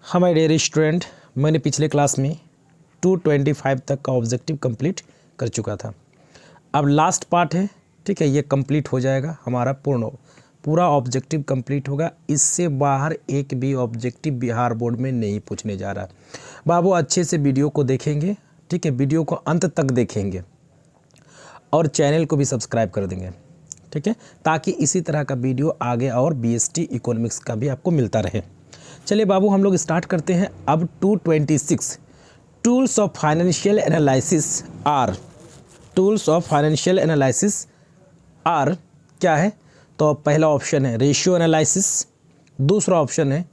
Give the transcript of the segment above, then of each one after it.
हमारे dear student, मैंने पिछले क्लास में 225 तक का ऑब्जेक्टिव कंप्लीट कर चुका था। अब लास्ट पार्ट है, ठीक है, ये कंप्लीट हो जाएगा, हमारा पूरा ऑब्जेक्टिव कंप्लीट होगा। इससे बाहर एक भी ऑब्जेक्टिव बिहार बोर्ड में नहीं पूछने जा रहा। बाबू अच्छे से वीडियो को देखेंगे, ठीक है, वीडियो को अंत तक देखेंगे और चैनल को भी सब्सक्राइब कर देंगे, ठीक है, ताकि इसी तरह का वीडियो आगे और बीएसटी इकोनॉमिक्स का भी आपको मिलता रहे। चलिए बाबू, हम लोग स्टार्ट करते हैं। अब 226 tools of financial analysis are, tools of financial analysis are क्या है? तो पहला ऑप्शन है रेशियो एनालिसिस, दूसरा ऑप्शन है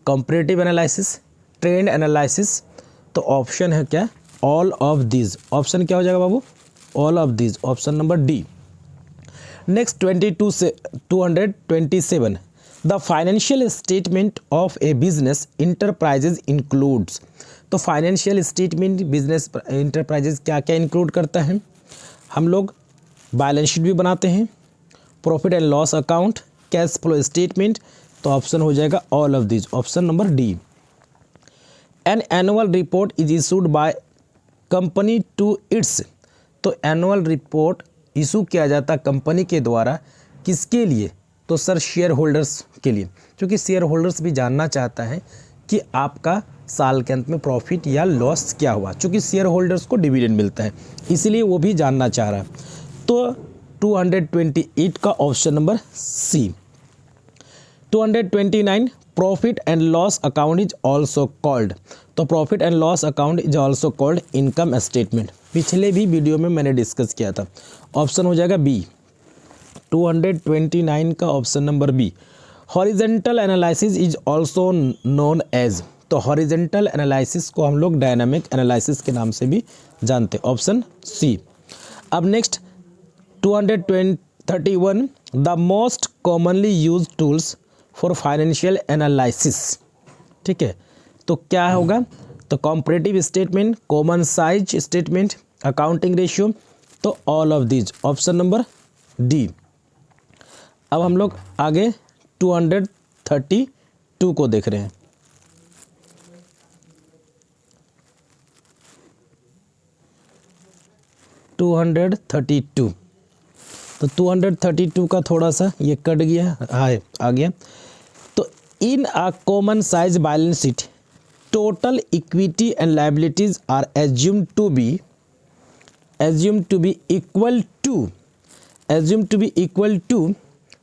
कंपैरेटिव एनालिसिस, ट्रेंड एनालिसिस। तो ऑप्शन है क्या? All of these. ऑप्शन क्या हो जाएगा बाबू? All of these, option number D. Next 227 the financial statement of a business enterprises includes. तो फाइनेंशियल स्टेटमेंट बिजनेस इंटरप्राइजेज क्या क्या इंक्लूड करता है? हम लोग बैलेंस शीट भी बनाते हैं, profit and loss account, cash flow statement. तो ऑप्शन हो जाएगा all of this, option number D. An annual report is issued by company to its. तो एनुअल रिपोर्ट इशू किया जाता कंपनी के द्वारा, किसके लिए? तो सर शेयर होल्डर्स के लिए, क्योंकि शेयर होल्डर्स भी जानना चाहता है कि आपका साल के अंत में प्रॉफिट या लॉस क्या हुआ, क्योंकि शेयर होल्डर्स को डिविडेंड मिलता है, इसलिए वो भी जानना चाह रहा है। तो 228 का option number C. 229 profit and loss account is also called. तो profit and loss account is also called income statement. पिछले भी वीडियो में मैंने डिस्कस किया था। ऑप्शन हो जाएगा बी, 229 का option number B. Horizontal analysis is also known as. तो हॉरिजेंटल एनालिसिस को हम लोग डायनामिक एनालिसिस के नाम से भी जानते हैं, ऑप्शन सी। अब next 231 the most commonly use tools for financial analysis, ठीक है, तो क्या होगा? तो comparative statement, common size statement, accounting ratio. तो all of these, option number D. अब हम लोग आगे 232 को देख रहे हैं। तो 232 का थोड़ा सा ये कट गया है, आ गया। तो in a common size balance sheet total equity and liabilities are assumed to be equal to,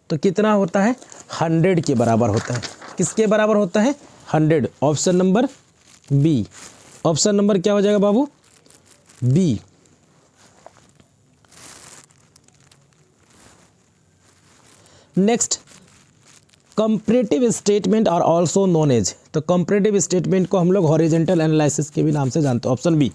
तो कितना होता है? 100 के बराबर होता है। किसके बराबर होता है? 100, option number B. Option number क्या हो जाएगा बाबू? B. Next comparative statement are also known as. तो कंपैरेटिव स्टेटमेंट को हम लोग हॉरिजॉन्टल एनालिसिस के भी नाम से जानते हैं, option B.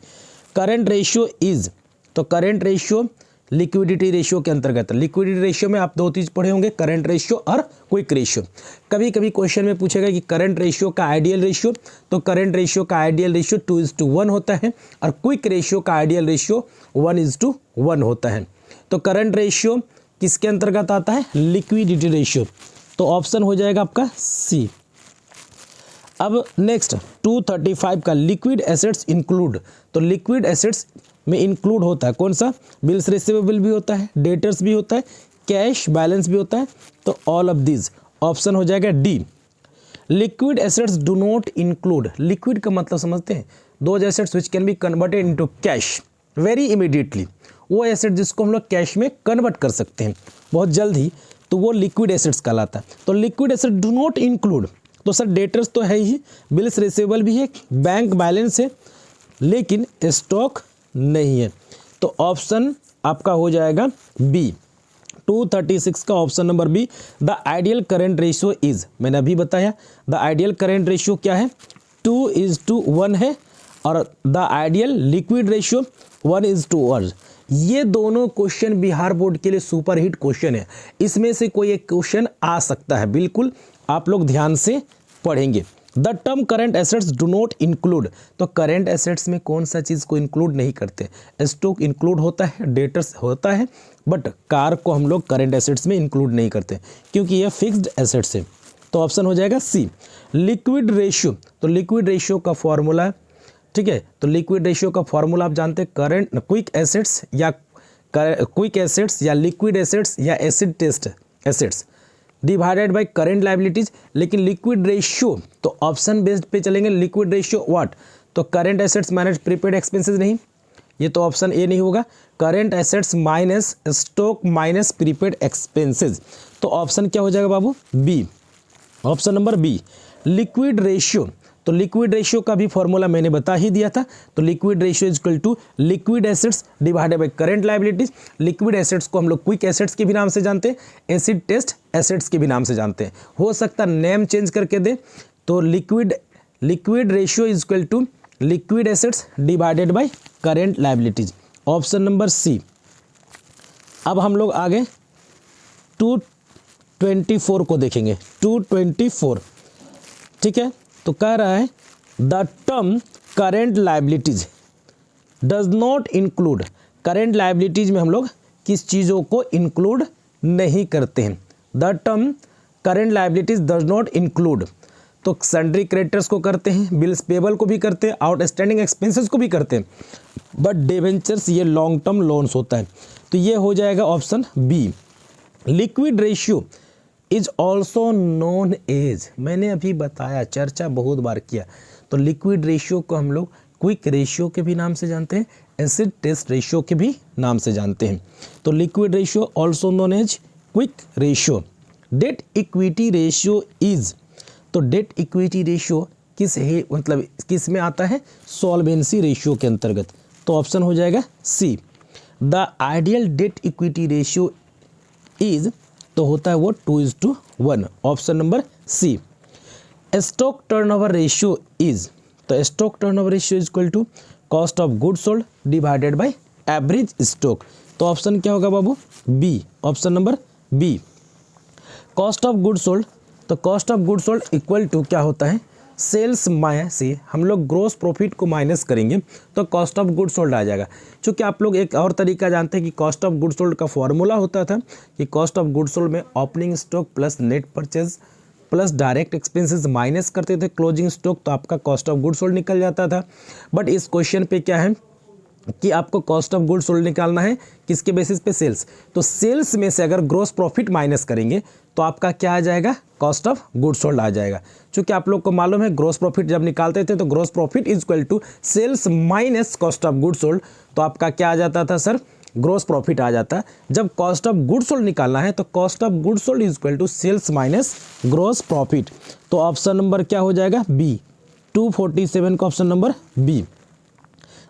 Current ratio is, तो करंट रेशियो लिक्विडिटी रेशियो के अंतर्गत। लिक्विडिटी रेशियो में आप दो चीज पढ़े होंगे, करंट रेशियो और क्विक रेशियो। कभी कभी क्वेश्चन में पूछेगा कि करंट रेशियो का आइडियल रेशियो, तो करंट रेशियो का आइडियल रेशियो 2:1 होता है और क्विक रेशियो का आइडियल रेशियो 1:1 होता है। तो करंट रेशियो किसके अंतर्गत आता है? Liquidity ratio. तो ऑप्शन हो जाएगा आपका सी। अब नेक्स्ट 235 का लिक्विड एसेट्स इंक्लूड। तो लिक्विड एसेट्स में इंक्लूड होता है कौन सा? बिल्स रिसीवेबल भी होता है, डेटर्स भी होता है, कैश बैलेंस भी होता है। तो ऑल ऑफ दिस, ऑप्शन हो जाएगा D. Liquid assets do not include. Liquid का मतलब समझते हैं? Those assets which can be converted into cash very immediately. वो एसेट जिसको हम लोग कैश में कन्वर्ट कर सकते हैं बहुत जल्द ही, तो वो लिक्विड एसेट्स कहलाता है। तो liquid asset do not include, तो सर डेटर्स तो है ही, बिल्स रिसीवेबल भी है, बैंक बैलेंस है, लेकिन स्टॉक नहीं है। तो ऑप्शन आपका हो जाएगा बी, 236 का option number B. The ideal current ratio is, मैंने अभी बताया द आइडियल करेंट रेशियो क्या है? 2:1 है, और द आइडियल लिक्विड रेशियो 1:1। ये दोनों क्वेश्चन बिहार बोर्ड के लिए सुपर हिट क्वेश्चन है। इसमें से कोई एक क्वेश्चन आ सकता है, बिल्कुल आप लोग ध्यान से पढ़ेंगे। The term current assets do not include. तो करेंट एसेट्स में कौन सा चीज़ को इंक्लूड नहीं करते? स्टॉक इंक्लूड होता है, डेटर्स होता है, बट कार को हम लोग करेंट एसेट्स में इंक्लूड नहीं करते, क्योंकि ये फिक्स्ड एसेट्स है। तो ऑप्शन हो जाएगा सी। लिक्विड रेशियो, तो लिक्विड रेशियो का फॉर्मूला, ठीक है, तो लिक्विड रेशियो का फॉर्मूला आप जानते हैं, करंट क्विक एसेट्स या लिक्विड एसेट्स या acid test assets divided by current liabilities. लेकिन लिक्विड रेशियो तो ऑप्शन बेस्ड पे चलेंगे। लिक्विड रेशियो व्हाट, तो current assets minus prepaid expenses, नहीं, ये तो ऑप्शन ए नहीं होगा। Current assets minus stock minus prepaid expenses, तो ऑप्शन क्या हो जाएगा बाबू, B, option number B. Liquid ratio, तो लिक्विड रेशियो का भी फॉर्मूला मैंने बता ही दिया था। तो liquid ratio is equal to liquid assets divided by current liabilities. Liquid assets को हम लोग क्विक एसेट्स के भी नाम से जानते हैं, एसिड टेस्ट एसेट्स के भी नाम से जानते हैं। हो सकता नेम चेंज करके दे, तो liquid ratio is equal to liquid assets divided by current liabilities, option number C. अब हम लोग आगे 224 को देखेंगे। 224, ठीक है, तो कह रहा है the term current liabilities does not include, current liabilities में हम लोग किस चीज़ों को इंक्लूड नहीं करते हैं। The term current liabilities does not include, तो सन्ड्री क्रेडिटर्स को करते हैं, बिल्स पेबल को भी करते हैं, आउटस्टैंडिंग एक्सपेंसेस को भी करते हैं, बट डिवेंचर्स ये लॉन्ग टर्म लोन्स होता है। तो ये हो जाएगा option B. Liquid ratio is also known as, मैंने अभी बताया, चर्चा बहुत बार किया, तो लिक्विड रेशियो को हम लोग क्विक रेशियो के भी नाम से जानते हैं, एसिड टेस्ट रेशियो के भी नाम से जानते हैं। तो liquid ratio also known as quick ratio. Debt equity ratio is, तो डेट इक्विटी रेशियो किस है, मतलब किस में आता है, सॉल्वेंसी रेशियो के अंतर्गत, तो ऑप्शन हो जाएगा C. The ideal debt equity ratio is, तो होता है वो 2:1, option number C. Stock turnover ratio is, तो stock turnover ratio is equal to cost of good sold divided by average stock, तो ऑप्शन क्या होगा बाबू, B, option number B. Cost of good sold, तो cost of good sold equal to क्या होता है, sales माया से हम लोग ग्रोस प्रॉफिट को माइनस करेंगे तो कॉस्ट ऑफ गुड सोल्ड आ जाएगा। क्योंकि आप लोग एक और तरीका जानते हैं कि कॉस्ट ऑफ गुड सोल्ड का फॉर्मूला होता था कि कॉस्ट ऑफ गुड सोल्ड में opening stock plus net purchase plus direct expenses minus करते थे क्लोजिंग स्टॉक, तो आपका कॉस्ट ऑफ गुड सोल्ड निकल जाता था। बट इस क्वेश्चन पे क्या है कि आपको कॉस्ट ऑफ गुड सोल्ड निकालना है किसके बेसिस पे, सेल्स। तो सेल्स में से अगर ग्रोस प्रॉफिट माइनस करेंगे तो आपका क्या आ जाएगा, कॉस्ट ऑफ गुड सोल्ड आ जाएगा। क्योंकि आप लोग को मालूम है ग्रोस प्रॉफिट जब निकालते थे तो gross profit is equal to sales minus cost of good sold, तो आपका क्या आ जाता था सर, ग्रोस प्रॉफिट आ जाता। जब कॉस्ट ऑफ गुड सोल्ड निकालना है तो cost of good sold is equal to sales minus gross profit, तो ऑप्शन नंबर क्या हो जाएगा, बी। 247 का option number B.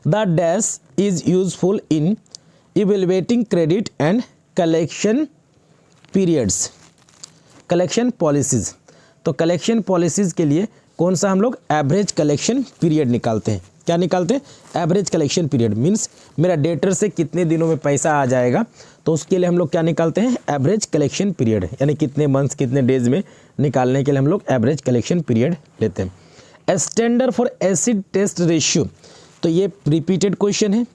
The dash is useful in evaluating credit and collection periods, collection policies, तो collection policies के लिए कौन सा हम लोग एवरेज कलेक्शन पीरियड निकालते हैं। क्या निकालते हैं, एवरेज कलेक्शन पीरियड, मीन्स मेरा डेटर से कितने दिनों में पैसा आ जाएगा, तो उसके लिए हम लोग क्या निकालते हैं, एवरेज कलेक्शन पीरियड, यानी कितने मंथ्स कितने डेज में निकालने के लिए हम लोग एवरेज कलेक्शन पीरियड लेते हैं। Standard for acid test ratio, तो ये रिपीटेड क्वेश्चन है,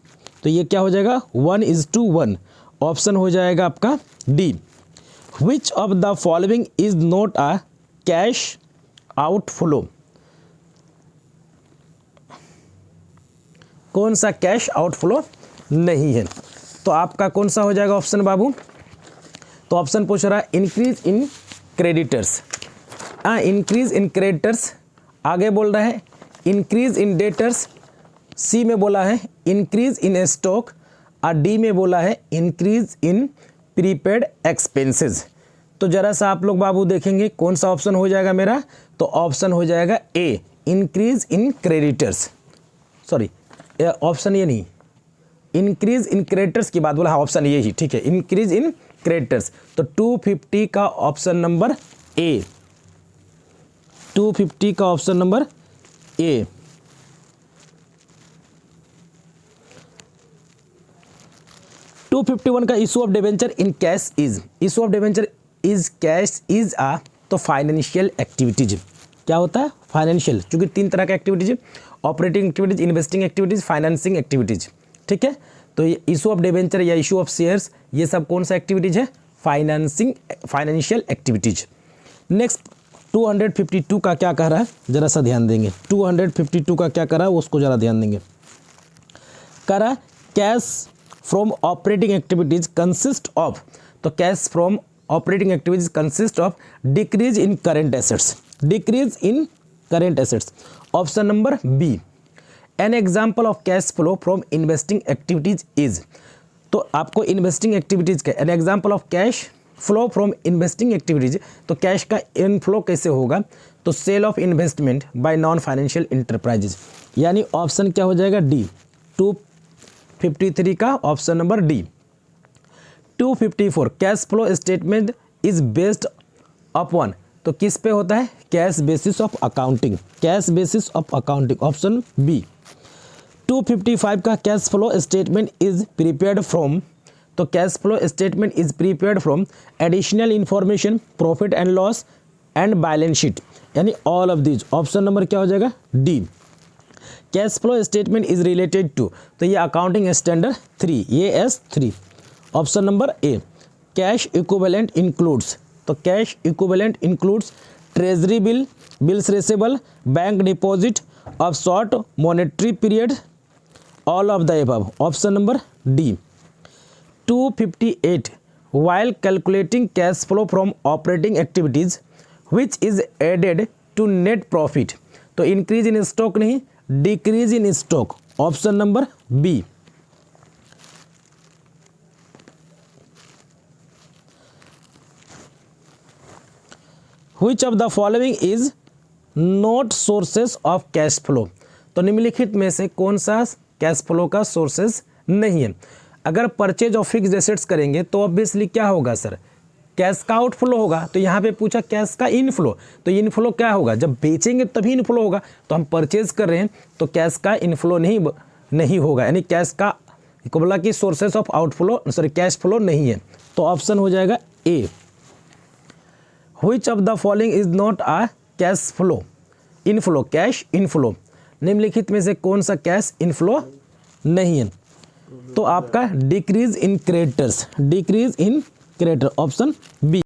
तो ये क्या हो जाएगा, 1:1, ऑप्शन हो जाएगा आपका D. Which of the following is not a cash outflow, कौन सा कैश आउटफ्लो नहीं है, तो आपका कौन सा हो जाएगा ऑप्शन बाबू, तो ऑप्शन पूछ रहा है increase in creditors, increase in creditors, आगे बोल रहा है इंक्रीज इन डेटर्स, सी में बोला है इंक्रीज इन स्टॉक, और डी में बोला है इंक्रीज इन प्रीपेड एक्सपेंसेस। तो जरा सा आप लोग बाबू देखेंगे कौन सा ऑप्शन हो जाएगा मेरा, तो ऑप्शन हो जाएगा A, increase in creditors, sorry option ये नहीं, इंक्रीज इन क्रेडिटर्स की बात बोला, हाँ ऑप्शन ये ही ठीक है, इंक्रीज इन क्रेडिटर्स, तो 250 का ऑप्शन नंबर ए, 250 का ऑप्शन नंबर ए। टू 251 का issue of debenture in cash is, issue of debenture is cash is आ, तो फाइनेंशियल एक्टिविटीज, क्या होता है फाइनेंशियल, क्योंकि 3 तरह का activities, operating activities, investing activities, financing activities, ठीक है। तो ये इशू ऑफ डिवेंचर या इशू ऑफ शेयर्स, ये सब कौन सा एक्टिविटीज है, फाइनेंशियल एक्टिविटीज। नेक्स्ट 252 का क्या कह रहा है, जरा सा ध्यान देंगे। 252 का क्या कह रहा है उसको जरा ध्यान देंगे। कह रहा है cash from operating activities consist of, तो cash from operating activities consist of decrease in current assets, decrease in current assets. Option number B. An example of cash flow from investing activities is, तो आपको investing activities का an example of cash flow from investing activities, तो cash का inflow कैसे होगा, तो sale of investment by non financial enterprises, यानी option क्या हो जाएगा डी। 253 का option number D. 254 cash flow statement is based upon, तो किस पे होता है, cash basis of accounting, cash basis of accounting, option B. 255 का cash flow statement is prepared from, तो cash flow statement is prepared from additional information, profit and loss and balance sheet, यानी all of these. Option number क्या हो जाएगा D. Cash flow statement is related to, तो ये accounting standard 3, ये S3, option number A. Cash equivalent includes, तो cash equivalent includes treasury bill, bills receivable, bank deposit of short monetary period, all of the above, option number D. 258 while calculating cash flow from operating activities which is added to net profit, तो increase in stock नहीं, decrease in stock, option number B. Which of the following is not sources of cash flow, तो निम्नलिखित में से कौन सा cash flow का sources नहीं है। अगर परचेज ऑफ फिक्स्ड एसेट्स करेंगे तो ऑब्वियसली क्या होगा सर, कैश का आउटफ्लो होगा। तो यहाँ पे पूछा कैश का इनफ्लो, तो इनफ्लो क्या होगा, जब बेचेंगे तभी इनफ्लो होगा। तो हम परचेज कर रहे हैं तो कैश का इनफ्लो नहीं होगा, यानी कैश का बोला कि sources of outflow sorry cash flow नहीं है। तो ऑप्शन हो जाएगा A. Which of the following is not a cash flow inflow, cash inflow, निम्नलिखित में से कौन सा कैश इनफ्लो नहीं है, तो आपका decrease in creditors, decrease in creditor, option B.